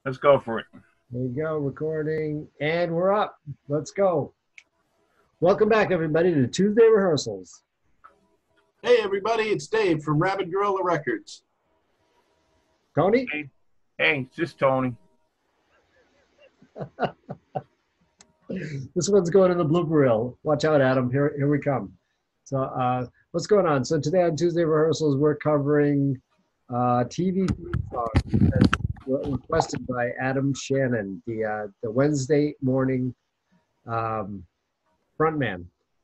Let's go for it. There you go, recording, and we're up. Let's go. Welcome back, everybody, to Tuesday rehearsals. Hey, everybody, it's Dave from Rabid Gorilla Records. Tony? Hey, it's just Tony. This one's going in the blooper reel. Watch out, Adam. Here we come. So, what's going on? So today on Tuesday rehearsals, we're covering TV theme songs requested by Adam Shannon, the Wednesday morning frontman.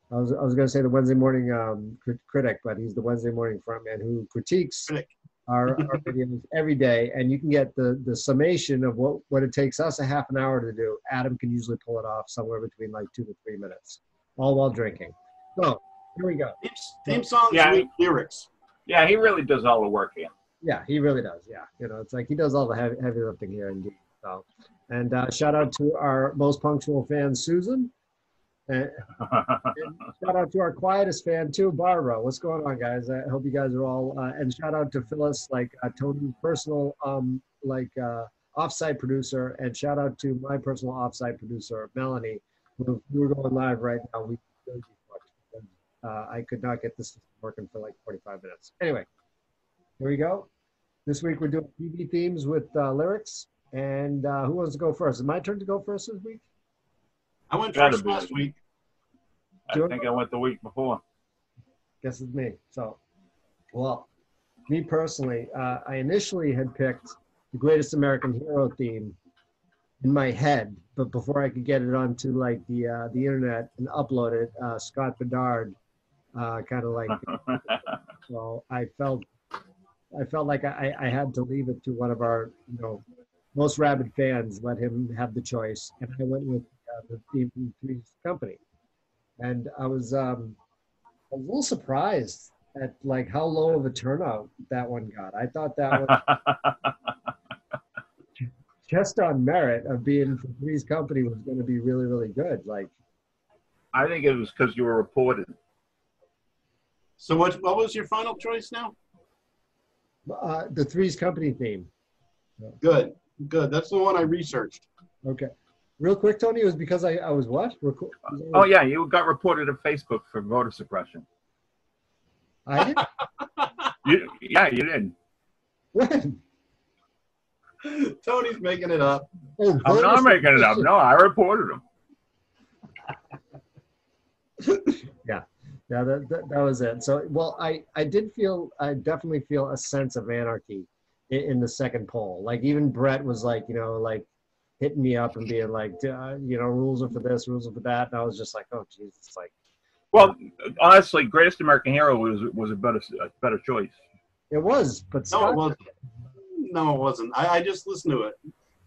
I was going to say the Wednesday morning critic, but he's the Wednesday morning frontman who critiques our videos every day. And you can get the summation of what it takes us a half an hour to do. Adam can usually pull it off somewhere between like 2 to 3 minutes, all while drinking. So here we go. Theme songs with lyrics. Yeah, he really does all the work here. Yeah, he really does. Yeah, it's like he does all the heavy lifting here indeed. So, and shout out to our most punctual fan, Susan. And shout out to our quietest fan too, Barbara. What's going on, guys? I hope you guys are all. And shout out to Phyllis, like Tony's personal, offsite producer, and shout out to my personal offsite producer, Melanie. We're going live right now. I could not get this working for like 45 minutes. Anyway, here we go. This week we're doing TV themes with lyrics. And who wants to go first? Is it my turn to go first this week? I went first last week. I think I went the week before. Guess it's me. So, well, me personally, I initially had picked the Greatest American Hero theme in my head, but before I could get it onto like the internet and upload it, Scott Bedard kind of like. So I felt like I had to leave it to one of our most rabid fans, let him have the choice, and I went with the theme from 3's Company. And I was a little surprised at like how low of a turnout that one got. I thought that was just on merit of being from 3's Company was going to be really, really good. Like, I think it was because you were reported. So what was your final choice now? The 3's Company theme. Good. That's the one I researched. Okay. Real quick, Tony, it was because I was what? Oh, yeah, you got reported on Facebook for voter suppression. I did? You did. When? Tony's making it up. Oh, I'm not making it up. No, I reported him. Yeah, that was it. So, well, I definitely feel a sense of anarchy in the second poll. Like even Brett was like, like hitting me up and being like, rules are for this, rules are for that. And I was just like, oh, Jesus. Like, well, honestly, Greatest American Hero was a better choice. It was, but Scott, no, it wasn't. I just listened to it.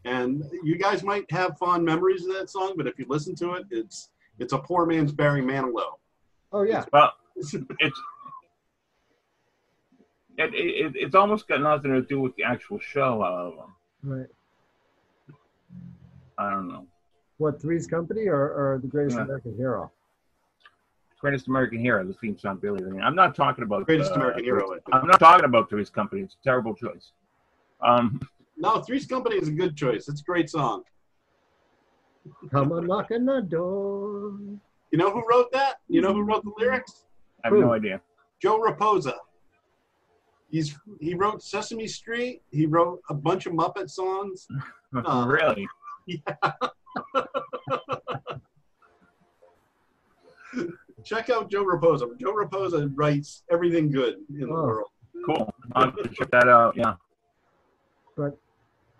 And you guys might have fond memories of that song, but if you listen to it, it's a poor man's Barry Manilow. Oh, yeah. Well, it's almost got nothing to do with the actual show. Right. I don't know. What, 3's Company or the Greatest American Hero? Greatest American Hero, the theme song, Billy. I'm not talking about Greatest American Hero. I'm not talking about 3's Company. It's a terrible choice. No, 3's Company is a good choice. It's a great song. Come on, knock on the door. You know who wrote that? You know who wrote the lyrics? I have no idea. Joe Raposa. He wrote Sesame Street. He wrote a bunch of Muppet songs. Really? Yeah. Check out Joe Raposa. Joe Raposa writes everything good in the world. Cool. I'll have to check that out. Yeah. But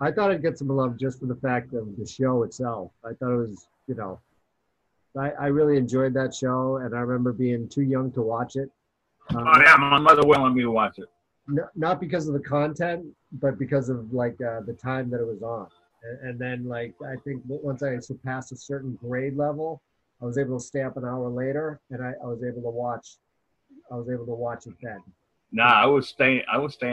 I thought I'd get some love just for the fact of the show itself. I thought it was, I really enjoyed that show, and I remember being too young to watch it. Oh yeah, my mother wouldn't let me watch it. Not because of the content, but because of like the time that it was on. And then like I think once I surpassed a certain grade level, I was able to stay up an hour later, and I was able to watch it then. Nah, I was staying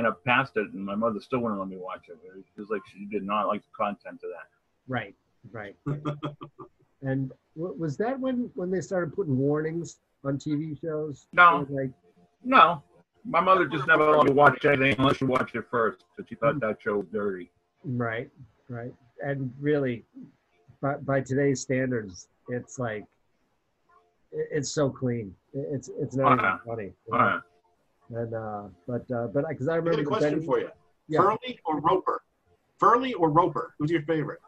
up past it, and my mother still wouldn't let me watch it. It was like she did not like the content of that. Right. And was that when they started putting warnings on TV shows? No. No. My mother just never let me watch anything unless you watched it first, because she thought that show was dirty. Right. and really, by today's standards, it's like it's so clean. It's not even funny. You know? And but because I I remember got a question for you. Yeah. Furley or Roper? Furley or Roper? Who's your favorite?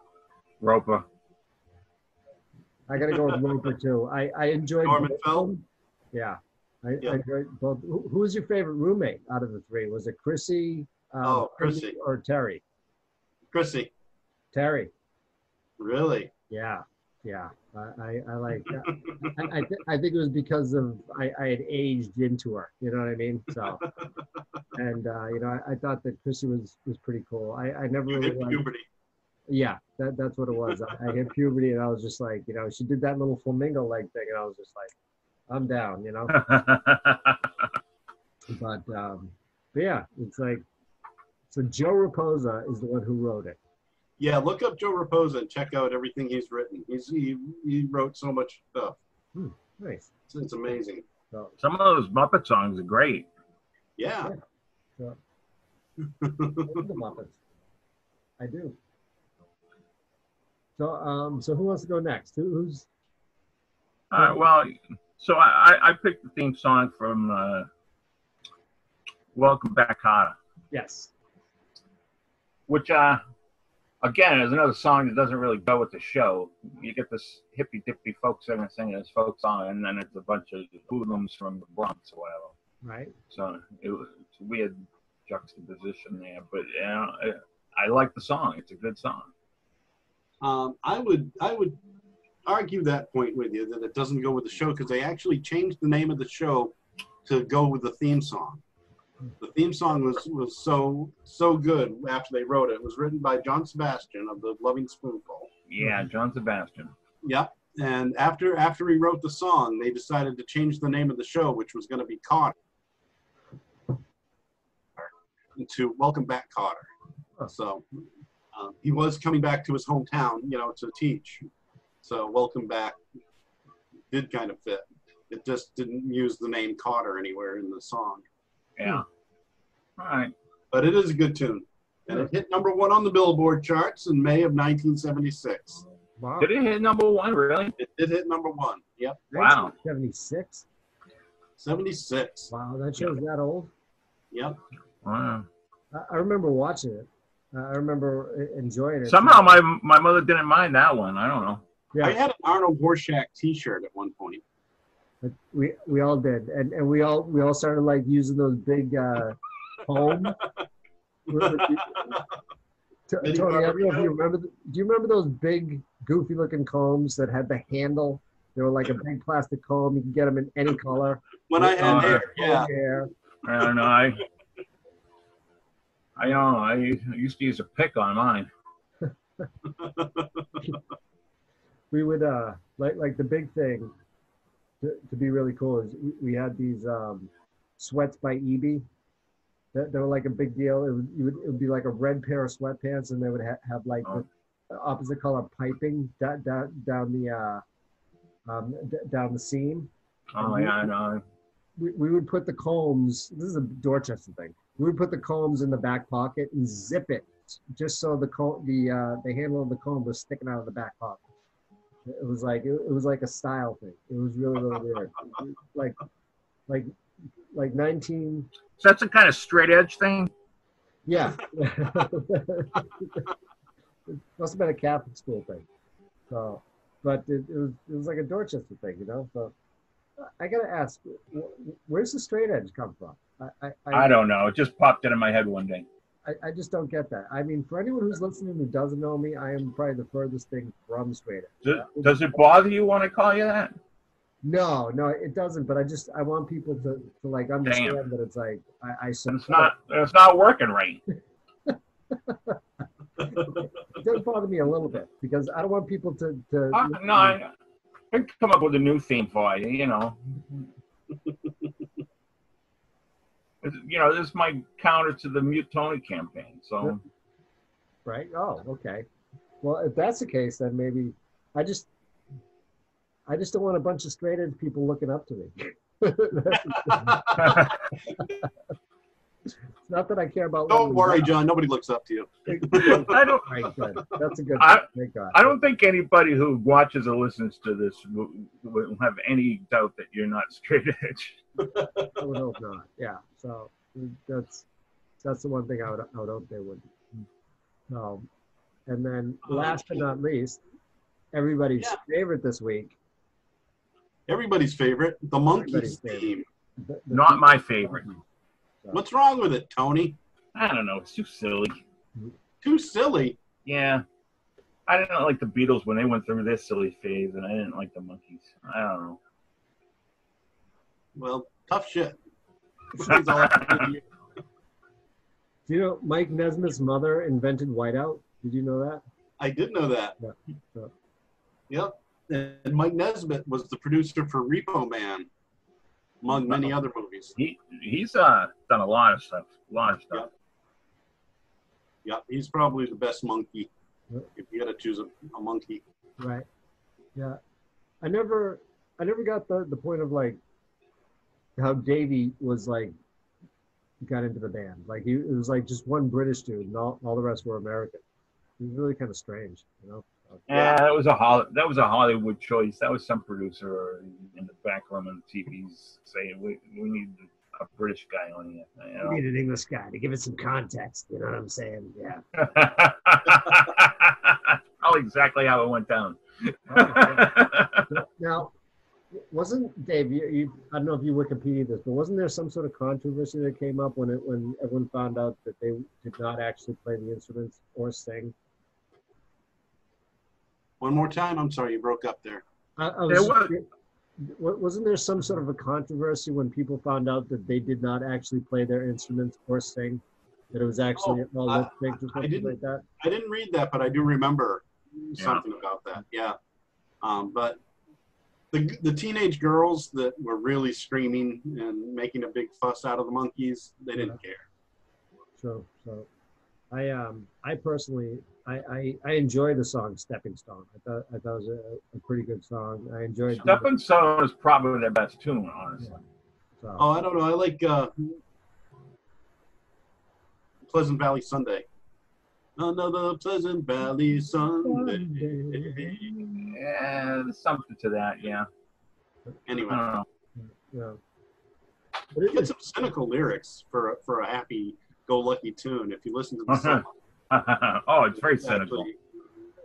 Roper. I got to go with Roper too. I enjoyed Norman both of Fell? them. Yeah, I Yeah. enjoyed both. Who was your favorite roommate out of the three? Was it Chrissy, Chrissy. or Terry? Chrissy. Terry. Really? Yeah, yeah. I like. I think it was because of I had aged into her. You know what I mean? So, and you know, I thought that Chrissy was pretty cool. I never You really hit liked. puberty. Yeah, that's what it was. I hit puberty, and I was just like, you know, she did that little flamingo leg thing, and I was just like, I'm down, you know. But yeah, it's like, so Joe Raposa is the one who wrote it. Yeah, look up Joe Raposa and check out everything he's written. He wrote so much stuff. Nice. It's amazing. So, Some of those Muppet songs are great. Yeah. so the Muppets. I do. So who wants to go next? Who's? All right. Well, so I picked the theme song from Welcome Back, Kotter. Yes. Which again is another song that doesn't really go with the show. You get this hippy dippy folk singer singing this folk song, and then it's a bunch of hoodlums from the Bronx or whatever. Right. So it's a weird juxtaposition there, but you know, I like the song. It's a good song. I would argue that point with you, that it doesn't go with the show, because they actually changed the name of the show to go with the theme song. The theme song was so good after they wrote it. It was written by John Sebastian of the Loving Spoonful. Yeah, John Sebastian. Yep. And after he wrote the song, they decided to change the name of the show, which was going to be Kotter, to Welcome Back, Kotter. So he was coming back to his hometown, you know, to teach. So Welcome Back did kind of fit. It just didn't use the name Kotter anywhere in the song. Yeah. All right. But it is a good tune. And it hit #1 on the Billboard charts in May of 1976. Wow. Did it hit #1? Really? It did hit #1. Yep. Wow. 76. 76. Wow, that show's that old. Yep. Wow. I remember watching it. I remember enjoying it. Somehow my mother didn't mind that one. I don't know. Yeah. I had an Arnold Horshack T-shirt at one point. We all did, and we all started like using those big combs. Tony, I don't know if you remember. Do you remember those big, goofy-looking combs that had the handle? They were like a big plastic comb. You can get them in any color. When I had hair, yeah. Hair. I don't know. I don't know. I used to use a pick on mine. We would like the big thing to be really cool is we had these sweats by EB. They were like a big deal. It would be like a red pair of sweatpants, and they would have like the opposite color piping down the seam. Oh yeah, I know. We would put the combs. This is a Dorchester thing. We would put the combs in the back pocket and zip it, just so the handle of the comb was sticking out of the back pocket. It was like a style thing. It was really weird. Like 19. So that's a kind of straight edge thing. Yeah. It must have been a Catholic school thing. So, but it was like a Dorchester thing, you know. So I gotta ask, where's the straight edge come from? I don't know. It just popped into my head one day. I just don't get that. I mean, for anyone who's listening who doesn't know me, I am probably the furthest thing from straight edge. Does it bother you when I call you that? No, it doesn't. But I want people to like understand that it's like It's not working right. It does bother me a little bit because I don't want people to. No, I can come up with a new theme for you. You know. You know, this is my counter to the Mute Tony campaign. So, right? Oh, okay. Well, if that's the case, then maybe I just don't want a bunch of straight edge people looking up to me. not that I care about. Don't worry, John. Nobody looks up to you. I don't. Right, good. That's a good. Thank God. I don't think anybody who watches or listens to this will have any doubt that you're not straight edge. I would hope not. Yeah. So that's the one thing I would hope they wouldn't. And then last but not least, everybody's favorite this week. Everybody's favorite, the Monkeys theme. Not my favorite. So. What's wrong with it, Tony? I don't know. It's too silly. Too silly? Yeah. I didn't like the Beatles when they went through this silly phase, and I didn't like the Monkeys. I don't know. Well, tough shit. That's all I can give you. Do you know Mike Nesmith's mother invented whiteout? Did you know that? I did know that. Yeah. Yep. And Mike Nesmith was the producer for Repo Man, among many other movies. He's done a lot of stuff. Yep. He's probably the best monkey. If you got to choose a monkey. Right. Yeah. I never got the point of like how Davey was like got into the band. Like it was like just one British dude, and all the rest were American. It was really kind of strange, you know. Yeah, that was a Hollywood choice. That was some producer in the back room of the TVs saying we need a British guy on here. You know? We need an English guy to give it some context. You know what I'm saying? Yeah. Oh, exactly how it went down. Now, wasn't Dave? I don't know if you Wikipedia this, but wasn't there some sort of controversy that came up when everyone found out that they did not actually play the instruments or sing? One more time. I'm sorry, you broke up there. Wasn't there some sort of a controversy when people found out that they did not actually play their instruments or sing? That it was actually all lip sync or something like that? I didn't read that, but I do remember something about that. Yeah. But the teenage girls that were really screaming and making a big fuss out of the Monkeys, they didn't care. So I personally I enjoy the song Stepping Stone. I thought it was a pretty good song. I enjoyed Stepping Stone is probably their best tune, honestly. Yeah. So. Oh, I don't know. I like Pleasant Valley Sunday. Another Pleasant Valley Sunday. Yeah, there's something to that, yeah. Anyway. Yeah. Get some cynical lyrics for a happy-go-lucky tune if you listen to the song. Oh, it's very cynical.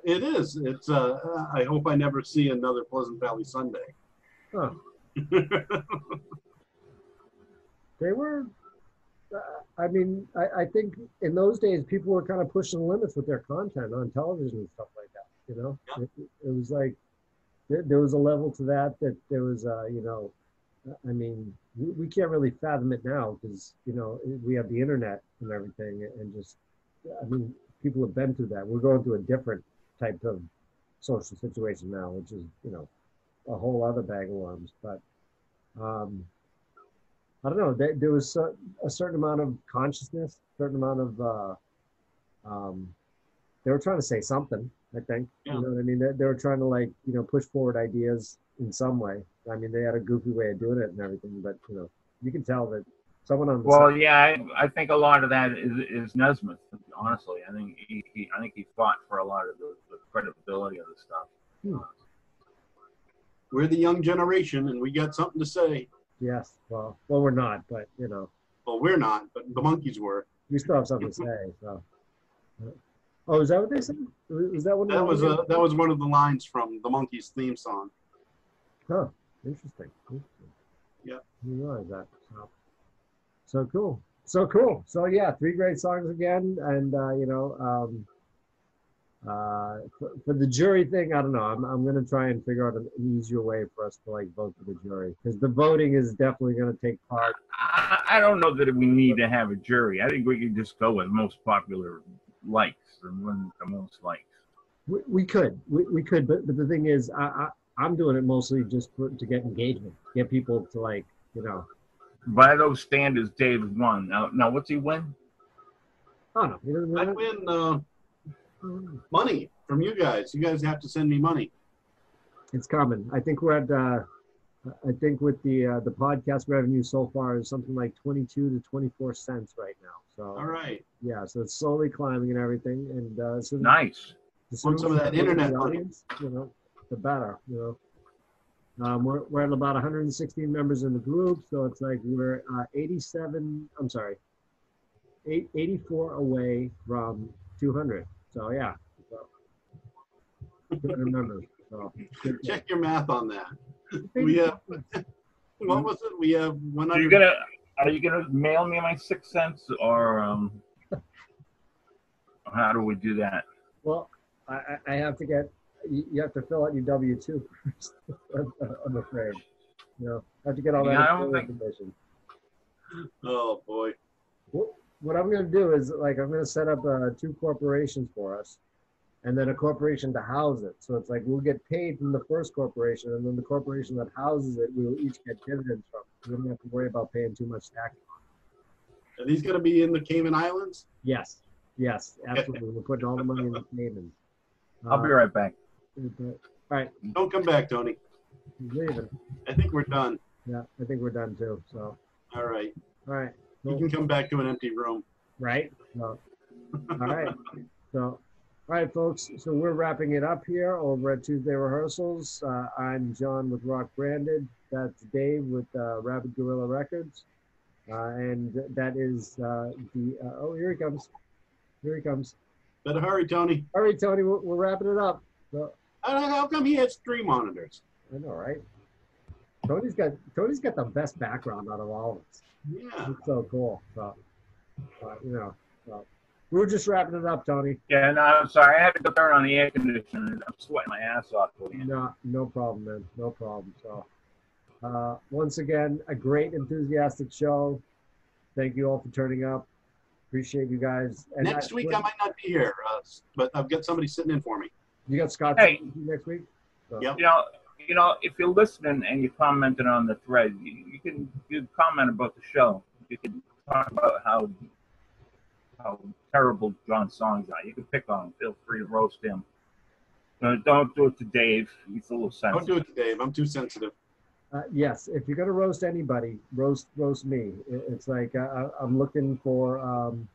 It is. It's. I hope I never see another Pleasant Valley Sunday. Huh. They were. I mean, I think in those days people were kind of pushing the limits with their content on television and stuff like that. You know, yeah. It was like there was a level to that there was. You know, I mean, we can't really fathom it now because you know we have the internet and everything, and just. I mean, people have been through that. We're going through a different type of social situation now, which is, you know, a whole other bag of worms. But I don't know. There was a certain amount of consciousness, certain amount of. They were trying to say something. I think. Yeah. You know what I mean? They were trying to like push forward ideas in some way. I mean, they had a goofy way of doing it and everything, but you can tell that. I think a lot of that is Nesmith. Honestly, I think he fought for a lot of the credibility of the stuff. We're the young generation, and we got something to say. Yes, well, we're not, but Well, we're not, but the Monkeys were. We still have something to say. So. Oh, is that what they said? Was that one? That was one of the lines from the Monkeys theme song. Huh. Interesting. Yeah. You realize that. So cool. So yeah, 3 great songs again, and for the jury thing, I don't know. I'm gonna try and figure out an easier way for us to like vote for the jury because the voting is definitely gonna take part. I don't know that we need to have a jury. I think we can just go with most popular likes and win the most likes. We could, but the thing is, I'm doing it mostly just to get engagement, get people to like By those standards, Dave won. Now what's he win? I don't know. He doesn't win. I win money from you guys. You guys have to send me money. It's coming. I think we're at. I think with the podcast revenue so far is something like 22 to 24 cents right now. So All right. yeah, so it's slowly climbing and everything. And so Nice. Want some of that internet money. audience, the better. We're at about 116 members in the group, so it's like we're 84 away from 200. So yeah, 200 members. So Check your math on that. We have, what was it? We have 100. Are you gonna mail me my 6 cents, or how do we do that? Well, I have to get. You have to fill out your W-2 first. I'm afraid. I have to get all that information. Oh boy. What I'm going to do is I'm going to set up 2 corporations for us, and then a corporation to house it. So it's like we'll get paid from the first corporation, and then the corporation that houses it, we'll each get dividends from. We don't have to worry about paying too much tax. Are these going to be in the Cayman Islands? Yes, absolutely. We're putting all the money in the Cayman. I'll be right back. All right. Don't come back, Tony. He's leaving. I think we're done. Yeah, I think we're done too. So. All right. All right. You can come back to an empty room. Right. So, all right. So, all right, folks. So we're wrapping it up here over at Tuesday Rehearsals. I'm John with RockBranded. That's Dave with Rabid Gorilla Records. And that is oh, here he comes. Here he comes. Better hurry, Tony. All right, Tony, we're wrapping it up. So, how come he has 3 monitors? I know, right? Tony's got the best background out of all of us. Yeah. It's so cool. So, so we're just wrapping it up, Tony. Yeah, no, I'm sorry. I had to go turn on the air conditioner. I'm sweating my ass off. No problem, man. No problem. So, once again, a great, enthusiastic show. Thank you all for turning up. Appreciate you guys. And next week I might not be here, but I've got somebody sitting in for me. You got Scott next week? So. Yep. If you're listening and you commented on the thread, you can comment about the show. You can talk about how terrible John's songs are. You can pick on him. Feel free to roast him. Don't do it to Dave. He's a little sensitive. Don't do it to Dave. I'm too sensitive. Yes, if you're gonna roast anybody, roast me. It's like I'm looking for. I'm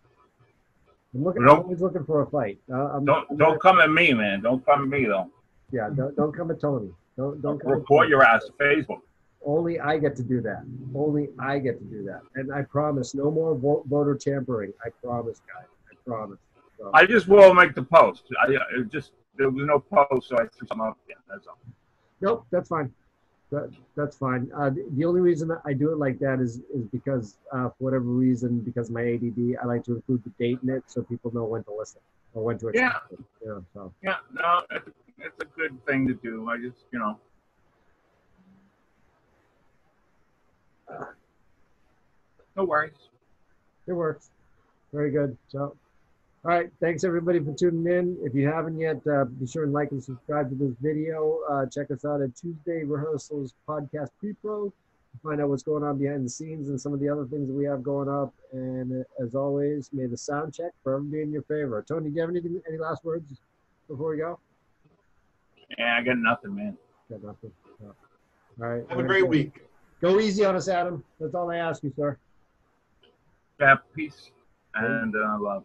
always looking for a fight. Don't come at me, man. Don't come at me though. Yeah, don't come at Tony. Don't report your ass to Facebook. Only I get to do that. Only I get to do that. And I promise, no more voter tampering. I promise, guys. I promise. So. I just will make the post. There was no post, so I threw something up. Yeah, that's all. Nope, that's fine. That's fine. The only reason that I do it like that is because for whatever reason, because of my ADD, I like to include the date in it so people know when to listen or when to expect it. So. Yeah, no, it's a good thing to do. I just, no worries. It works. Very good. So, all right. Thanks everybody for tuning in. If you haven't yet, be sure and like and subscribe to this video. Check us out at Tuesday Rehearsals Podcast Pre-Pro to find out what's going on behind the scenes and some of the other things that we have going up. And as always, may the sound check forever be in your favor. Tony, do you have any last words before we go? Yeah, I got nothing, man. Got nothing. So, all right. Have a great week. Go easy on us, Adam. That's all I ask you, sir. Have peace and love.